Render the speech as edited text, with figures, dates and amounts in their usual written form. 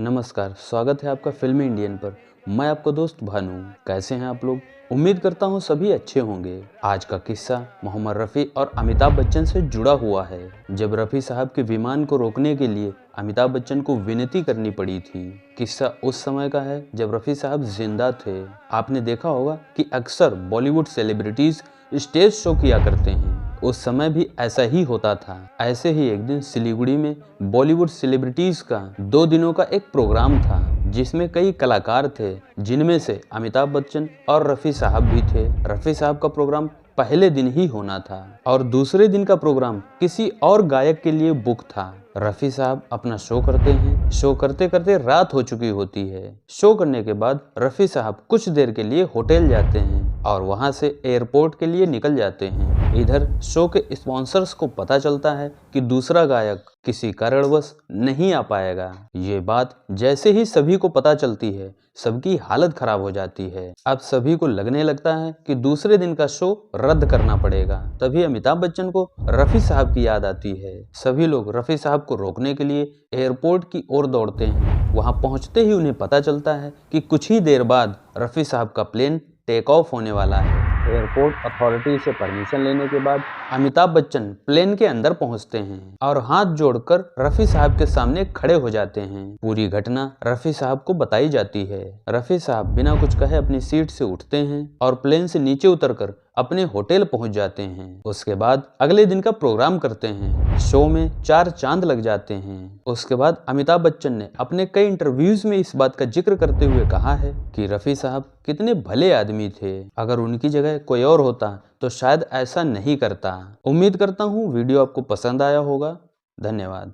नमस्कार, स्वागत है आपका फिल्मी इंडियन पर। मैं आपका दोस्त भानु। कैसे हैं आप लोग? उम्मीद करता हूँ सभी अच्छे होंगे। आज का किस्सा मोहम्मद रफ़ी और अमिताभ बच्चन से जुड़ा हुआ है। जब रफ़ी साहब के विमान को रोकने के लिए अमिताभ बच्चन को विनती करनी पड़ी थी। किस्सा उस समय का है जब रफ़ी साहब जिंदा थे। आपने देखा होगा कि अक्सर बॉलीवुड सेलिब्रिटीज स्टेज शो किया करते हैं। उस समय भी ऐसा ही होता था। ऐसे ही एक दिन सिलीगुड़ी में बॉलीवुड सेलिब्रिटीज का 2 दिनों का एक प्रोग्राम था, जिसमें कई कलाकार थे, जिनमें से अमिताभ बच्चन और रफ़ी साहब भी थे। रफ़ी साहब का प्रोग्राम पहले दिन ही होना था और दूसरे दिन का प्रोग्राम किसी और गायक के लिए बुक था। रफ़ी साहब अपना शो करते हैं। शो करते करते रात हो चुकी होती है। शो करने के बाद रफ़ी साहब कुछ देर के लिए होटल जाते हैं और वहां से एयरपोर्ट के लिए निकल जाते हैं। इधर शो के स्पॉन्सर्स को पता चलता है कि दूसरा गायक किसी कारणवश नहीं आ पाएगा। ये बात जैसे ही सभी को पता चलती है, सबकी हालत खराब हो जाती है। अब सभी को लगने लगता है कि दूसरे दिन का शो रद्द करना पड़ेगा। तभी अमिताभ बच्चन को रफ़ी साहब की याद आती है। सभी लोग रफ़ी साहब को रोकने के लिए एयरपोर्ट की ओर दौड़ते हैं। वहां पहुंचते ही उन्हें पता चलता है कि कुछ ही देर बाद रफ़ी साहब का प्लेन टेक ऑफ होने वाला है। एयरपोर्ट अथॉरिटी से परमिशन लेने के बाद अमिताभ बच्चन प्लेन के अंदर पहुंचते हैं और हाथ जोड़कर रफ़ी साहब के सामने खड़े हो जाते हैं। पूरी घटना रफ़ी साहब को बताई जाती है। रफ़ी साहब बिना कुछ कहे अपनी सीट से उठते हैं और प्लेन से नीचे उतरकर अपने होटल पहुंच जाते हैं। उसके बाद अगले दिन का प्रोग्राम करते हैं। शो में 4 चांद लग जाते हैं। उसके बाद अमिताभ बच्चन ने अपने कई इंटरव्यूज में इस बात का जिक्र करते हुए कहा है कि रफ़ी साहब कितने भले आदमी थे। अगर उनकी जगह कोई और होता तो शायद ऐसा नहीं करता। उम्मीद करता हूँ वीडियो आपको पसंद आया होगा। धन्यवाद।